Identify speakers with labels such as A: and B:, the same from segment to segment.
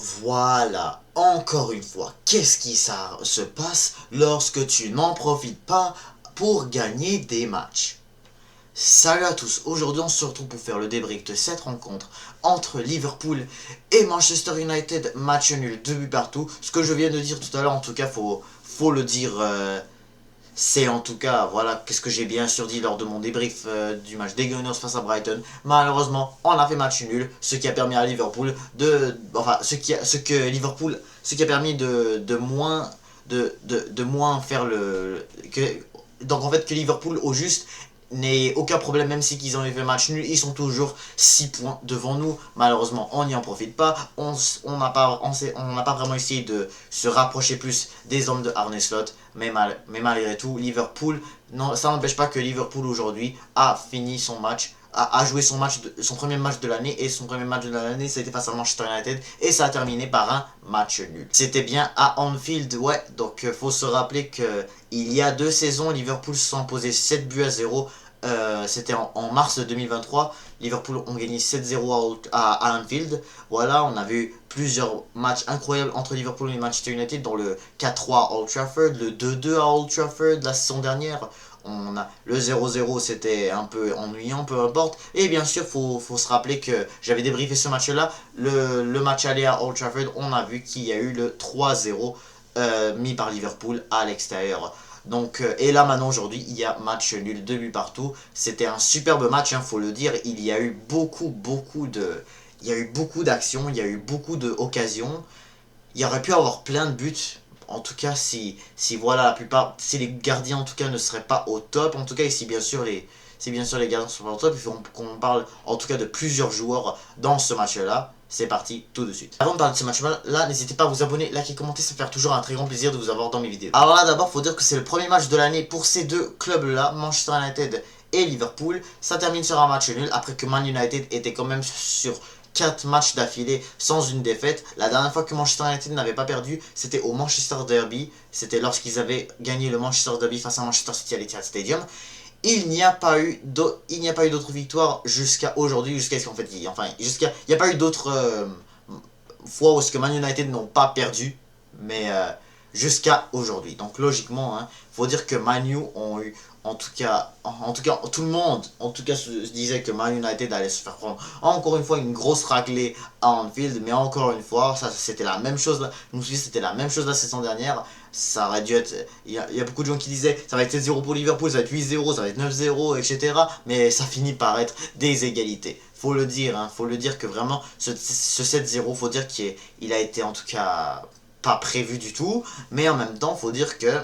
A: Voilà, encore une fois, qu'est-ce qui se passe lorsque tu n'en profites pas pour gagner des matchs? Salut à tous, aujourd'hui on se retrouve pour faire le débrief de cette rencontre entre Liverpool et Manchester United, match nul, 2 buts partout. Ce que je viens de dire tout à l'heure, en tout cas, faut le dire, c'est en tout cas, voilà, qu'est-ce que j'ai bien sûr dit lors de mon débrief du match des Gunners face à Brighton. Malheureusement, on a fait match nul, ce qui a permis à Liverpool enfin, ce qui a permis de moins faire donc en fait que Liverpool au juste n'ait aucun problème, même si qu'ils ont fait match nul, ils sont toujours 6 points devant nous. Malheureusement, on n'y en profite pas. On n'a pas vraiment essayé de se rapprocher plus des hommes de Arne Slot. Mais malgré tout, Liverpool, non, ça n'empêche pas que Liverpool aujourd'hui a fini son match, a joué son premier match de l'année, et son premier match de l'année c'était face à Manchester United, et ça a terminé par un match nul. C'était bien à Anfield, ouais, donc faut se rappeler que il y a 2 saisons, Liverpool se sont imposés 7 buts à 0. C'était en mars 2023. Liverpool ont gagné 7-0 à Anfield. Voilà, on a vu plusieurs matchs incroyables entre Liverpool et Manchester United, dont le 4-3 à Old Trafford, le 2-2 à Old Trafford la saison dernière. Le 0-0 c'était un peu ennuyant, peu importe. Et bien sûr, faut se rappeler que j'avais débriefé ce match-là. Le match aller à Old Trafford, on a vu qu'il y a eu le 3-0 mis par Liverpool à l'extérieur. Donc, et là maintenant aujourd'hui, il y a match nul, 2 buts partout. C'était un superbe match, hein, faut le dire. Il y a eu il y a eu beaucoup d'actions, il y a eu beaucoup d'occasions. Il y aurait pu avoir plein de buts. En tout cas, si voilà, la plupart, si les gardiens en tout cas ne seraient pas au top, en tout cas, et si bien sûr les gardiens sont pas au top, il faut qu'on parle en tout cas de plusieurs joueurs dans ce match-là. C'est parti tout de suite. Avant de parler de ce match-là, n'hésitez pas à vous abonner, liker, commenter, ça fait toujours un très grand plaisir de vous avoir dans mes vidéos. Alors là, d'abord, faut dire que c'est le premier match de l'année pour ces deux clubs-là, Manchester United et Liverpool. Ça termine sur un match nul après que Man United était quand même sur 4 matchs d'affilée sans une défaite. La dernière fois que Manchester United n'avait pas perdu, c'était au Manchester Derby. C'était lorsqu'ils avaient gagné le Manchester Derby face à Manchester City à l'Etihad Stadium. Il n'y a pas eu d'autres victoires jusqu'à aujourd'hui, jusqu'à ce qu'en fait, il n'y a pas eu d'autres fois où ce que Man United n'ont pas perdu, mais jusqu'à aujourd'hui. Donc logiquement, hein, faut dire que Man U ont eu, en tout cas, tout le monde, en tout cas, se disait que Man United allait se faire prendre encore une fois une grosse raclée à Anfield, mais encore une fois, ça c'était la même chose là. Je me souviens, c'était la même chose la saison dernière. Ça aurait dû être. Il y a beaucoup de gens qui disaient ça va être 7-0 pour Liverpool, ça va être 8-0, ça va être 9-0, etc. Mais ça finit par être des égalités. Faut le dire, hein, faut le dire que vraiment ce 7-0, faut dire qu'il a été en tout cas pas prévu du tout, mais en même temps, faut dire que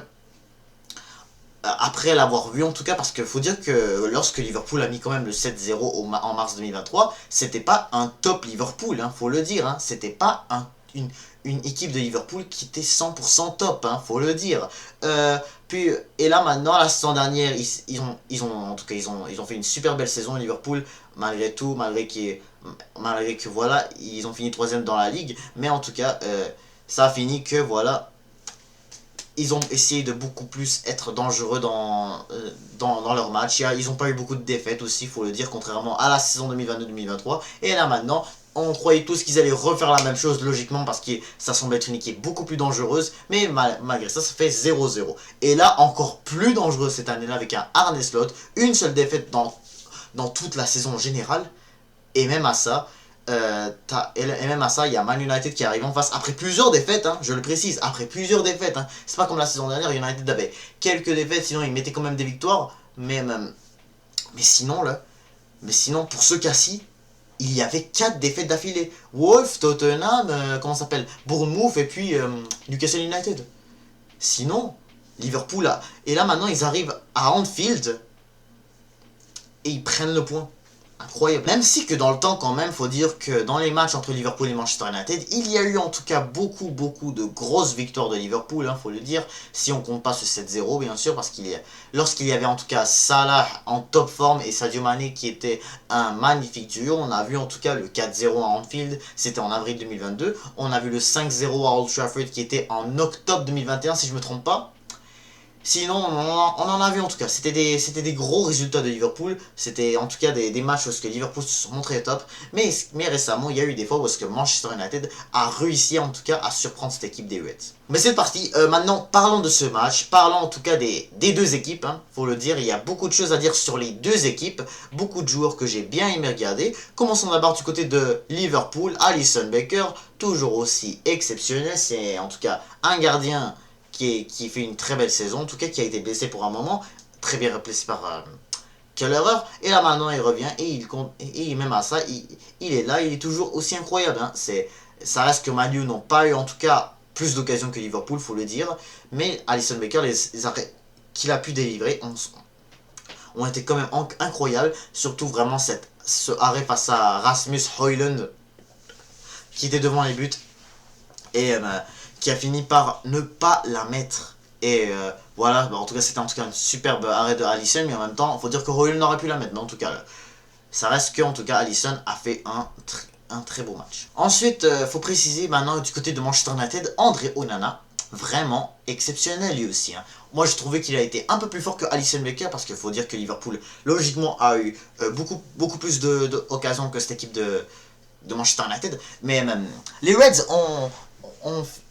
A: après l'avoir vu en tout cas, parce qu'il faut dire que lorsque Liverpool a mis quand même le 7-0 en mars 2023, c'était pas un top Liverpool, hein, faut le dire, hein, c'était pas une équipe de Liverpool qui était 100% top, hein, faut le dire. Et là maintenant, la saison dernière, en tout cas, ils ont fait une super belle saison Liverpool, malgré tout, malgré que voilà, ils ont fini 3ème dans la ligue, mais en tout cas, ça a fini que voilà, ils ont essayé de beaucoup plus être dangereux dans leur match. Ils n'ont pas eu beaucoup de défaites aussi, il faut le dire, contrairement à la saison 2022-2023. Et là maintenant, on croyait tous qu'ils allaient refaire la même chose logiquement parce que ça semble être une équipe beaucoup plus dangereuse. Mais malgré ça, ça fait 0-0. Et là, encore plus dangereux cette année-là avec un Arne Slot. Une seule défaite dans toute la saison générale. Et même à ça, et même à ça, il y a Man United qui arrive en face après plusieurs défaites, hein, je le précise, après plusieurs défaites. Hein. C'est pas comme la saison dernière, United avait quelques défaites, sinon ils mettaient quand même des victoires. Mais sinon, là, pour ce cas-ci, il y avait 4 défaites d'affilée. Wolves, Tottenham, comment ça s'appelle, Bournemouth et puis Newcastle United. Sinon, Liverpool, et là maintenant ils arrivent à Anfield et ils prennent le point. Incroyable. Même si que dans le temps quand même, faut dire que dans les matchs entre Liverpool et Manchester United, il y a eu en tout cas beaucoup de grosses victoires de Liverpool, hein, faut le dire, si on compte pas ce 7-0 bien sûr, parce lorsqu'il y avait en tout cas Salah en top forme et Sadio Mané qui était un magnifique duo, on a vu en tout cas le 4-0 à Anfield, c'était en avril 2022, on a vu le 5-0 à Old Trafford qui était en octobre 2021 si je me trompe pas. Sinon, on en a vu en tout cas. C'était des gros résultats de Liverpool. C'était en tout cas des matchs où ce que Liverpool se sont montrés top. Mais récemment, il y a eu des fois où ce que Manchester United a réussi en tout cas à surprendre cette équipe des Reds. Mais c'est parti. Maintenant, parlons de ce match. Parlons en tout cas des deux équipes. Hein, faut le dire, il y a beaucoup de choses à dire sur les deux équipes. Beaucoup de joueurs que j'ai bien aimé regarder. Commençons d'abord du côté de Liverpool. Alisson Becker, toujours aussi exceptionnel. C'est en tout cas un gardien qui fait une très belle saison, en tout cas qui a été blessé pour un moment, très bien replacé par Kelleher, et là maintenant il revient et il compte, et même à ça, il est là, il est toujours aussi incroyable. Hein. Ça reste que Man U n'ont pas eu en tout cas plus d'occasions que Liverpool, faut le dire, mais Alisson Becker, les arrêts qu'il a pu délivrer ont été quand même incroyables, surtout vraiment ce arrêt face à Rasmus Højlund qui était devant les buts et qui a fini par ne pas la mettre. Et voilà, en tout cas c'était en tout cas un superbe arrêt de Alisson, mais en même temps, il faut dire que Højlund n'aurait pu la mettre, mais en tout cas, ça reste que en tout cas Alisson a fait un très beau match. Ensuite, faut préciser maintenant du côté de Manchester United, André Onana, vraiment exceptionnel lui aussi. Hein. Moi je trouvais qu'il a été un peu plus fort que Alisson Becker, parce qu'il faut dire que Liverpool logiquement a eu beaucoup plus d'occasions que cette équipe de Manchester United. Mais les Reds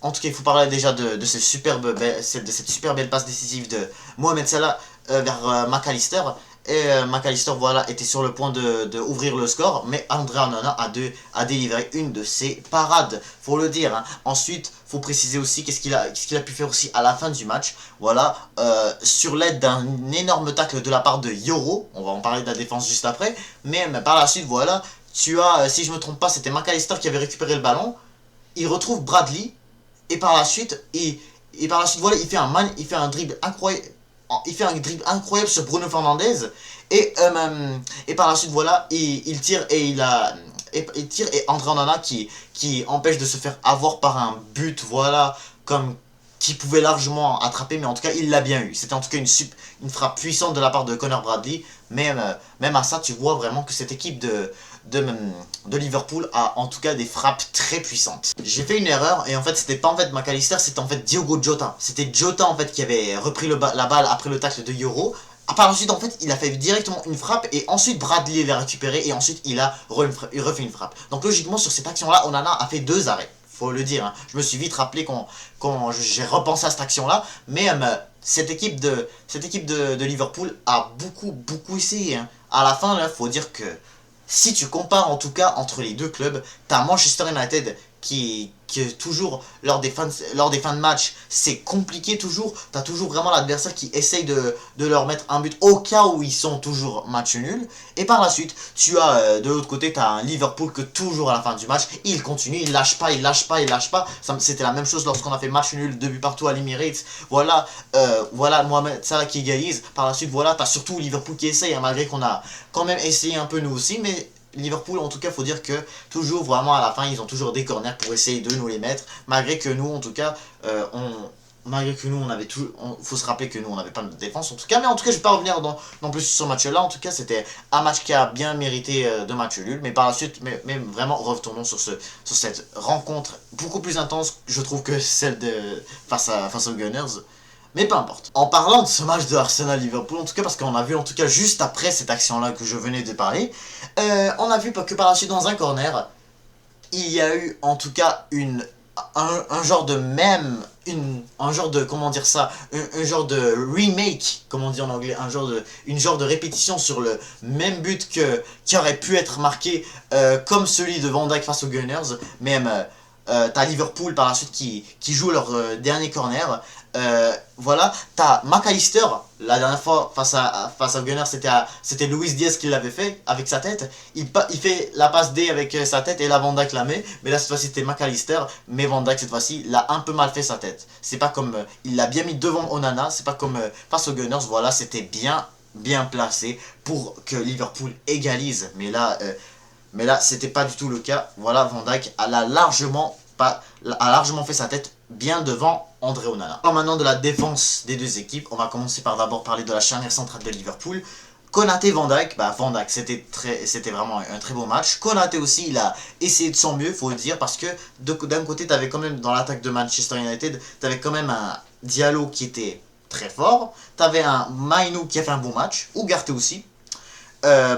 A: en tout cas, il faut parler déjà de cette super belle passe décisive de Mohamed Salah vers McAllister. Et McAllister, voilà, était sur le point de ouvrir le score, mais André Onana a délivré une de ses parades, faut le dire. Hein. Ensuite, faut préciser aussi qu'est-ce qu'il a pu faire aussi à la fin du match. Voilà, sur l'aide d'un énorme tacle de la part de Yoro, on va en parler de la défense juste après, mais par la suite, voilà, tu as, si je me trompe pas, c'était McAllister qui avait récupéré le ballon. Il retrouve Bradley et par la suite, voilà, il fait un dribble incroyable. Il fait un dribble incroyable sur Bruno Fernandes et par la suite voilà il tire et il tire et André Onana qui empêche de se faire avoir par un but, voilà, comme qui pouvait largement attraper, mais en tout cas il l'a bien eu. C'était en tout cas une frappe puissante de la part de Connor Bradley, mais même à ça tu vois vraiment que cette équipe de Liverpool a en tout cas des frappes très puissantes. J'ai fait une erreur et en fait c'était pas en fait McAllister, c'était en fait Diogo Jota. C'était Jota en fait qui avait repris la balle après le tacle de Yoro. Par la suite en fait il a fait directement une frappe et ensuite Bradley l'a récupéré et ensuite il refait une frappe. Donc logiquement sur cette action là Onana a fait 2 arrêts. Faut le dire, hein. Je me suis vite rappelé quand j'ai repensé à cette action là, mais cette équipe de Liverpool a beaucoup essayé. Hein. À la fin, il faut dire que si tu compares en tout cas entre les deux clubs, t'as Manchester United qui toujours lors des fins de match c'est compliqué toujours, t'as toujours vraiment l'adversaire qui essaye de leur mettre un but au cas où ils sont toujours match nul, et par la suite tu as de l'autre côté t'as un Liverpool que toujours à la fin du match il continue, il lâche pas, c'était la même chose lorsqu'on a fait match nul 2 buts partout à l'Emirates, voilà, voilà Mohamed Salah qui égalise, par la suite voilà t'as surtout Liverpool qui essaye, hein, malgré qu'on a quand même essayé un peu nous aussi, mais Liverpool, en tout cas, faut dire que toujours vraiment à la fin, ils ont toujours des corners pour essayer de nous les mettre, malgré que nous, en tout cas, on avait tout, faut se rappeler que nous, on n'avait pas de défense, en tout cas, mais en tout cas, je vais pas revenir non plus sur ce match-là. En tout cas, c'était un match qui a bien mérité de match nul, mais par la suite, mais vraiment, retournons sur cette rencontre beaucoup plus intense, je trouve, que celle face aux Gunners. Mais peu importe. En parlant de ce match de Arsenal-Liverpool, en tout cas parce qu'on a vu en tout cas juste après cette action-là que je venais de parler, on a vu que par la suite dans un corner, il y a eu en tout cas un genre de comment dire ça, un genre de remake, comme on dit en anglais, une genre de répétition sur le même but qui aurait pu être marqué comme celui de Van Dijk face aux Gunners, mais t'as Liverpool par la suite qui joue leur dernier corner. Voilà, t'as McAllister, la dernière fois face à Gunner, c'était Luis Diaz qui l'avait fait avec sa tête. Il fait la passe D avec sa tête et là Van Dijk la met, mais là cette fois-ci c'était McAllister, mais Van Dijk cette fois-ci l'a un peu mal fait sa tête. C'est pas comme il l'a bien mis devant Onana, c'est pas comme face aux Gunners, voilà, c'était bien placé pour que Liverpool égalise, mais là c'était pas du tout le cas. Voilà, Van Dijk a largement fait sa tête bien devant André Onana. Alors maintenant de la défense des deux équipes, on va commencer par d'abord parler de la charnière centrale de Liverpool. Konaté, Van Dijk, Van Dijk c'était vraiment un très beau match. Konaté aussi, il a essayé de son mieux, faut le dire, parce que d'un côté, tu avais quand même dans l'attaque de Manchester United, tu avais quand même un Diallo qui était très fort. T'avais un Mainu qui a fait un bon match, Ugarte aussi.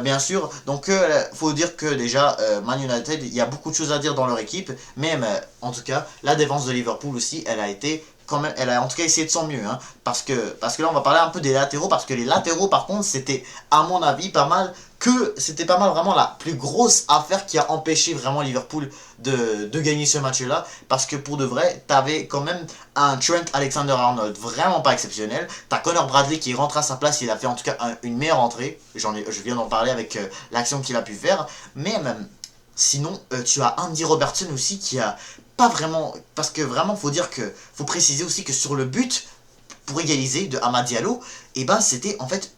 A: Bien sûr, donc faut dire que déjà Man United, il y a beaucoup de choses à dire dans leur équipe, mais en tout cas la défense de Liverpool aussi, elle a été quand même, elle a en tout cas essayé de son mieux, hein, parce que là on va parler un peu des latéraux, parce que les latéraux par contre c'était à mon avis pas mal, c'était pas mal vraiment la plus grosse affaire qui a empêché vraiment Liverpool de gagner ce match-là, parce que pour de vrai, t'avais quand même un Trent Alexander-Arnold vraiment pas exceptionnel, t'as Connor Bradley qui rentre à sa place, il a fait en tout cas une meilleure entrée, je viens d'en parler avec l'action qu'il a pu faire, mais même sinon tu as Andy Robertson aussi qui a pas vraiment, parce que vraiment faut préciser aussi que sur le but pour égaliser de Amad Diallo, et ben c'était en fait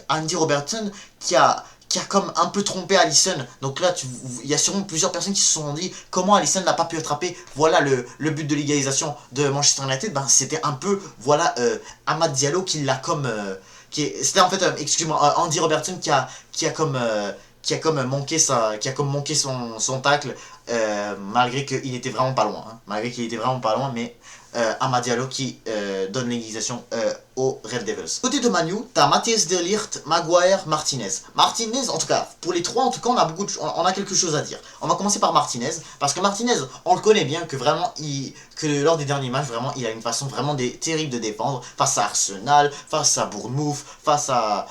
A: Andy Robertson qui a comme un peu trompé Alisson. Donc là, il y a sûrement plusieurs personnes qui se sont dit comment Alisson n'a pas pu attraper. Voilà le but de l'égalisation de Manchester United. Ben, c'était un peu, voilà, Amad Diallo qui l'a comme. C'était en fait, excuse-moi, Andy Robertson qui a comme manqué son tacle, malgré qu'il était vraiment pas loin. Hein. Malgré qu'il était vraiment pas loin, mais Amad Diallo qui donne l'égalisation aux Red Devils. Côté de Manu, t'as Matthias de Ligt, Maguire, Martinez. Martinez, en tout cas, pour les trois, en tout cas, on a quelque chose à dire. On va commencer par Martinez, parce que Martinez, on le connaît bien, que vraiment, que lors des derniers matchs, vraiment, il a une façon vraiment terrible de défendre, face à Arsenal, face à Bournemouth, face à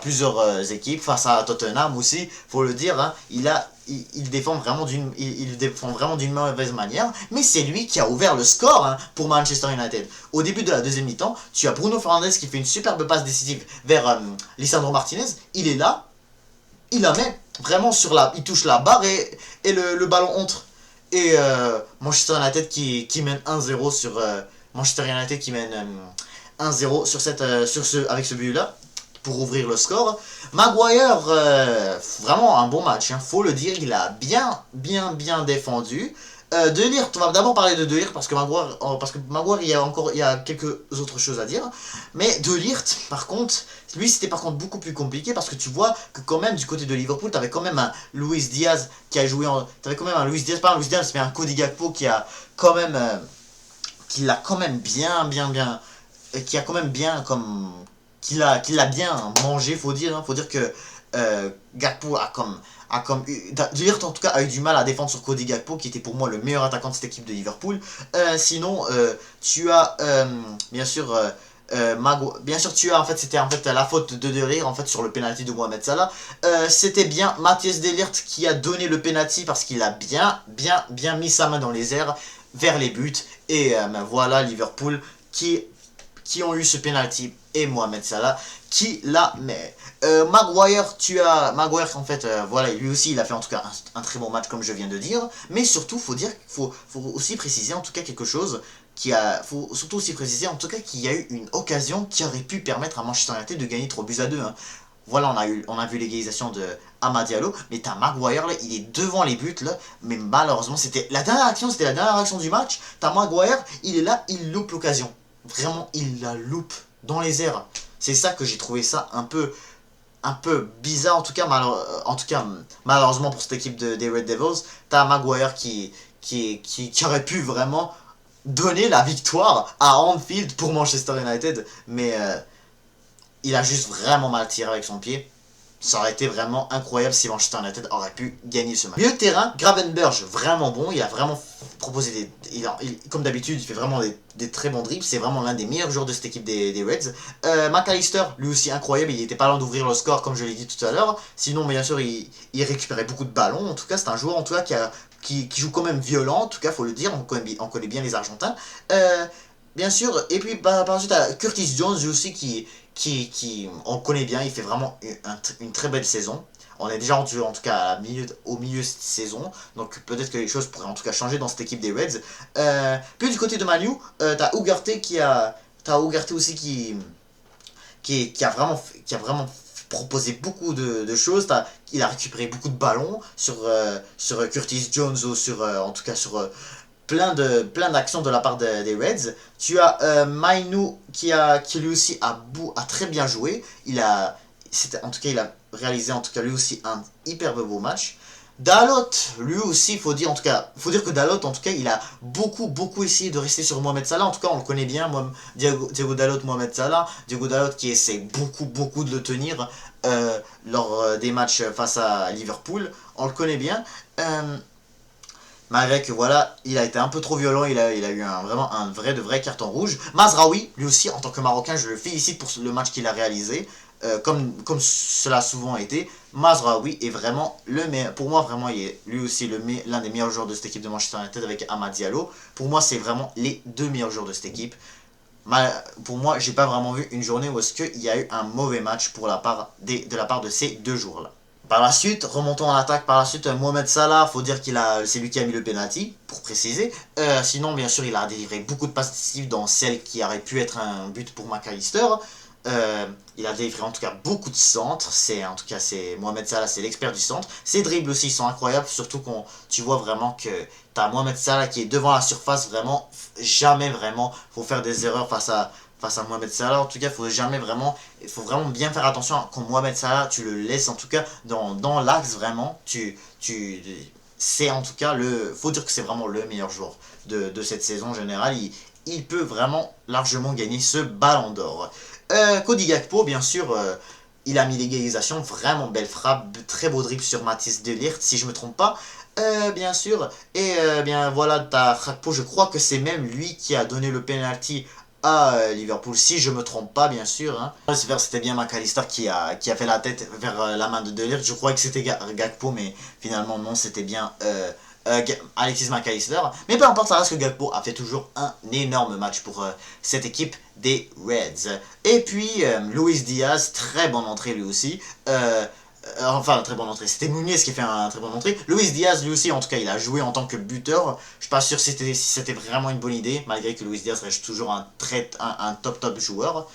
A: plusieurs équipes, face à Tottenham aussi, faut le dire, hein, il défend vraiment d'une mauvaise manière, mais c'est lui qui a ouvert le score, hein, pour Manchester United. Au début de la deuxième mi-temps, tu as Bruno Fernandes qui fait une superbe passe décisive vers Lisandro Martinez. Il est là, il la met vraiment il touche la barre et le ballon entre. Et Manchester United qui mène 1-0 sur Manchester United qui mène 1-0 avec ce but là pour ouvrir le score. Maguire, vraiment un bon match, hein, faut le dire, il a bien défendu. De Ligt, on va d'abord parler de Ligt parce que Maguire il y a quelques autres choses à dire. Mais De Ligt, par contre, lui c'était par contre beaucoup plus compliqué parce que tu vois que quand même du côté de Liverpool, t'avais quand même un Luis Diaz qui a joué t'avais quand même un Luis Diaz, pas un Luis Diaz, mais un Cody Gakpo qui a quand même qui l'a quand même qui a quand même bien comme qu'il a bien mangé, faut dire, hein. Faut dire que Gakpo De Ligt en tout cas a eu du mal à défendre sur Cody Gakpo qui était pour moi le meilleur attaquant de cette équipe de Liverpool. Sinon tu as bien sûr tu as c'était en fait la faute de Ligt en fait sur le penalty de Mohamed Salah. C'était bien Matthias de Ligt qui a donné le penalty parce qu'il a bien mis sa main dans les airs vers les buts et voilà Liverpool qui ont eu ce penalty et Mohamed Salah qui la met. Maguire en fait, voilà, lui aussi il a fait en tout cas un très bon match comme je viens de dire, mais surtout faut aussi préciser en tout cas quelque chose faut surtout aussi préciser en tout cas qu'il y a eu une occasion qui aurait pu permettre à Manchester United de gagner 3-2. Hein. Voilà, on a vu l'égalisation de Amad Diallo, mais t'as Maguire là, il est devant les buts là, mais malheureusement c'était la dernière action du match. T'as Maguire, il est là, il loupe l'occasion. Vraiment, il la loupe dans les airs. C'est ça que j'ai trouvé ça un peu bizarre, en tout cas malheureusement pour cette équipe des Red Devils. T'as Maguire qui aurait pu vraiment donner la victoire à Anfield pour Manchester United, mais il a juste vraiment mal tiré avec son pied. Ça aurait été vraiment incroyable si Manchester United aurait pu gagner ce match. Milieu de terrain, Gravenberch, vraiment bon. Il a vraiment proposé comme d'habitude, il fait vraiment des très bons dribbles. C'est vraiment l'un des meilleurs joueurs de cette équipe des Reds. McAllister, lui aussi incroyable. Il était pas loin d'ouvrir le score, comme je l'ai dit tout à l'heure. Sinon, bien sûr, il récupérait beaucoup de ballons. En tout cas, c'est un joueur en tout cas qui joue quand même violent. En tout cas, faut le dire. On connaît bien les Argentins. Bien sûr, et puis par la suite, Curtis Jones aussi qui on connaît bien, il fait vraiment une très belle saison. On est déjà rendu en tout cas au milieu de cette saison, donc peut-être que les choses pourraient en tout cas changer dans cette équipe des Reds. Puis du côté de Manu, t'as Ugarte aussi qui a vraiment proposé beaucoup de choses. Il a récupéré beaucoup de ballons sur Curtis Jones ou en tout cas sur plein d'actions de la part des Reds. Tu as Mainu qui lui aussi a très bien joué. Il a réalisé en tout cas lui aussi un hyper beau match. Dalot, lui aussi, faut dire que Dalot, en tout cas, il a beaucoup essayé de rester sur Mohamed Salah. En tout cas, on le connaît bien, Diego Dalot, Mohamed Salah. Diego Dalot qui essaie beaucoup de le tenir lors des matchs face à Liverpool. On le connaît bien. Malgré que voilà, il a été un peu trop violent, il a eu vraiment un vrai carton rouge. Mazraoui, lui aussi, en tant que Marocain, je le félicite pour le match qu'il a réalisé. Comme cela a souvent été, Mazraoui est vraiment le meilleur. Pour moi, vraiment, il est lui aussi l'un des meilleurs joueurs de cette équipe de Manchester United avec Amad Diallo. Pour moi, c'est vraiment les deux meilleurs joueurs de cette équipe. Pour moi, j'ai pas vraiment vu une journée où est-ce qu'il y a eu un mauvais match de la part de ces deux joueurs-là. Par la suite, remontons en attaque. Par la suite, Mohamed Salah, faut dire c'est lui qui a mis le penalty, pour préciser. Sinon, bien sûr, il a délivré beaucoup de passes décisives dans celle qui aurait pu être un but pour McAllister. Il a délivré en tout cas beaucoup de centres. C'est Mohamed Salah, c'est l'expert du centre. Ses dribbles aussi sont incroyables, surtout quand tu vois vraiment que tu as Mohamed Salah qui est devant la surface. Vraiment, jamais vraiment faut faire des erreurs face à Mohamed Salah. En tout cas, il faut vraiment bien faire attention quand Mohamed Salah, tu le laisses en tout cas dans l'axe vraiment. C'est en tout cas faut dire que c'est vraiment le meilleur joueur de cette saison en général. Il peut vraiment largement gagner ce ballon d'or. Cody Gakpo, bien sûr, il a mis l'égalisation, vraiment belle frappe, très beau dribble sur Mathis de Ligt, si je me trompe pas. Bien sûr, et bien voilà, Gakpo, je crois que c'est même lui qui a donné le penalty à Liverpool, si je me trompe pas, bien sûr. Hein. C'était bien McAllister qui a fait la tête vers la main de Ligt. Je croyais que c'était Gakpo, mais finalement non, c'était bien Alexis McAllister. Mais peu importe, ça reste que Gakpo a fait toujours un énorme match pour cette équipe des Reds. Et puis Luis Diaz, très bonne entrée lui aussi. Enfin, très bonne entrée. C'était Nunez qui a fait un très bonne entrée. Luis Diaz, lui aussi, en tout cas, il a joué en tant que buteur. Je suis pas sûr si c'était vraiment une bonne idée, malgré que Luis Diaz reste toujours un top joueur.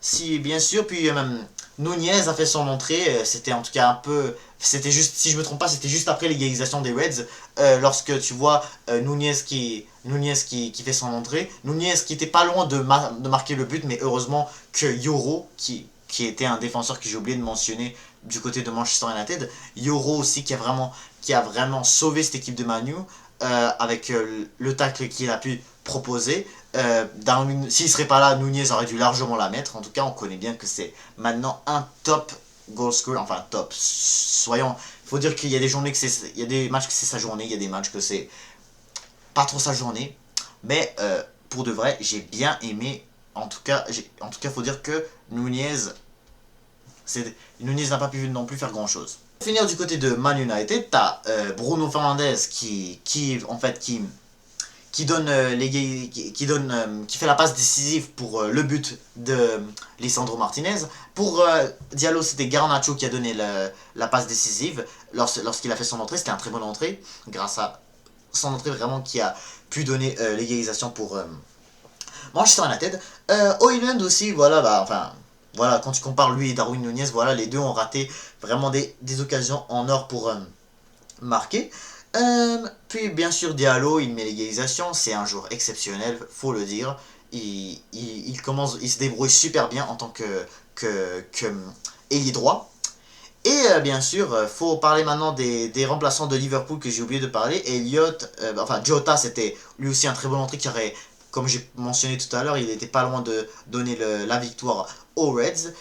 A: Si, bien sûr, puis même Nunez a fait son entrée, c'était en tout cas un peu... C'était juste, si je me trompe pas, c'était juste après l'égalisation des Reds, lorsque tu vois Nunez qui fait son entrée. Nunez qui était pas loin de marquer le but, mais heureusement que Yoro, qui était un défenseur que j'ai oublié de mentionner du côté de Manchester United, Yoro aussi qui a vraiment sauvé cette équipe de Manu, avec le tacle qu'il a pu proposer. S'il serait pas là, Nunez aurait dû largement la mettre. En tout cas, on connaît bien que c'est maintenant un top goal scorer, enfin top. Il faut dire qu'il y a des journées il y a des matchs que c'est sa journée, il y a des matchs que c'est pas trop sa journée. Mais pour de vrai, j'ai bien aimé. En tout cas, faut dire que Nunez n'a pas pu non plus faire grand chose. Pour finir du côté de Man United, t'as Bruno Fernandes qui fait la passe décisive pour le but de Lisandro Martinez. Pour Diallo, c'était Garnacho qui a donné la passe décisive lorsqu'il a fait son entrée. C'était une très bonne entrée, grâce à son entrée vraiment qui a pu donner l'égalisation pour Manchester United. Højlund aussi, voilà, voilà, quand tu compares lui et Darwin Nunez, voilà, les deux ont raté vraiment des occasions en or pour marquer. Puis bien sûr Diallo, il met l'égalisation, c'est un joueur exceptionnel, faut le dire. Il se débrouille super bien en tant que ailier droit. Et bien sûr, faut parler maintenant des remplaçants de Liverpool que j'ai oublié de parler. Jota, c'était lui aussi un très bon entrée qui aurait, comme j'ai mentionné tout à l'heure, il était pas loin de donner la victoire aux Reds.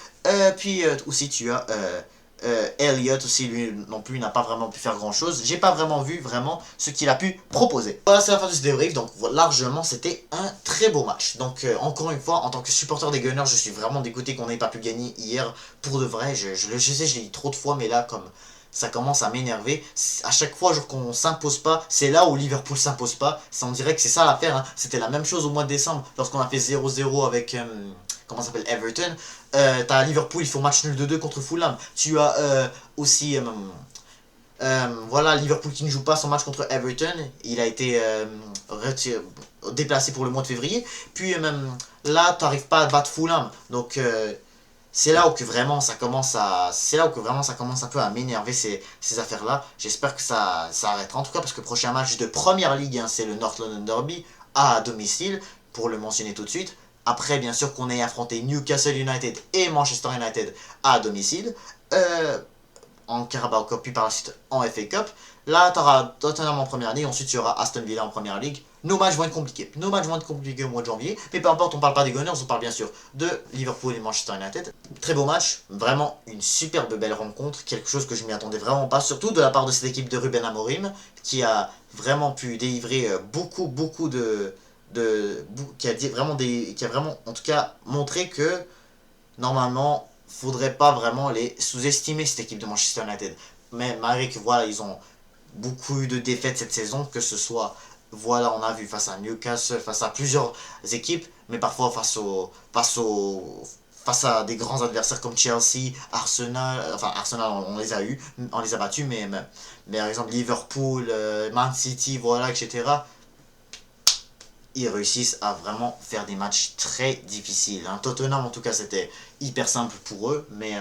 A: Puis aussi tu as Elliott aussi, lui non plus n'a pas vraiment pu faire grand chose. J'ai pas vraiment vu ce qu'il a pu proposer. Voilà, c'est la fin de ce débrief. Donc largement c'était un très beau match. Donc encore une fois, en tant que supporter des Gunners, je suis vraiment dégoûté qu'on n'ait pas pu gagner hier. Pour de vrai, je sais, je l'ai dit trop de fois, mais là comme ça commence à m'énerver. À chaque fois qu'on s'impose pas, c'est là où Liverpool s'impose pas. On dirait que c'est ça l'affaire. Hein. C'était la même chose au mois de décembre lorsqu'on a fait 0-0 avec comment ça s'appelle, Everton. T'as Liverpool, ils font match nul de 2 contre Fulham. Tu as aussi voilà, Liverpool qui ne joue pas son match contre Everton. Il a été déplacé pour le mois de février. Puis même là, t'arrives pas à battre Fulham. Donc c'est là où que vraiment ça commence un peu à m'énerver ces affaires là. J'espère que ça arrêtera en tout cas, parce que le prochain match de première ligue, hein, c'est le North London Derby à domicile, pour le mentionner tout de suite. Après, bien sûr, qu'on ait affronté Newcastle United et Manchester United à domicile. en Carabao Cup, puis par la suite en FA Cup. Là, tu auras Tottenham en première ligue, ensuite tu auras Aston Villa en première ligue. Nos matchs vont être compliqués. Nos matchs vont être compliqués au mois de janvier. Mais peu importe, on parle pas des Gunners, on parle bien sûr de Liverpool et Manchester United. Très beau match, vraiment une superbe belle rencontre, quelque chose que je m'y attendais vraiment pas, surtout de la part de cette équipe de Ruben Amorim, qui a vraiment pu délivrer beaucoup qui a vraiment en tout cas montré que normalement faudrait pas vraiment les sous-estimer, cette équipe de Manchester United. Mais malgré que voilà, ils ont beaucoup eu de défaites cette saison, que ce soit, voilà, on a vu face à Newcastle, face à plusieurs équipes, mais parfois face à des grands adversaires comme Chelsea, Arsenal, enfin Arsenal on les a eu, on les a battus, mais par exemple Liverpool, Man City, voilà, etc. Ils réussissent à vraiment faire des matchs très difficiles. Hein. Tottenham en tout cas c'était hyper simple pour eux, mais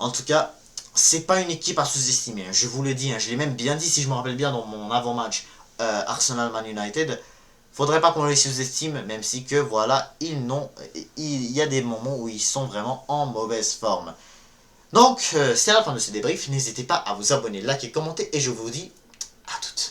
A: en tout cas c'est pas une équipe à sous-estimer, je vous le dis, je l'ai même bien dit si je me rappelle bien dans mon avant-match Arsenal-Man United. Faudrait pas qu'on les sous-estime, même si que voilà, il y a des moments où ils sont vraiment en mauvaise forme. Donc c'est la fin de ce débrief, n'hésitez pas à vous abonner, liker, commenter et je vous dis à toutes.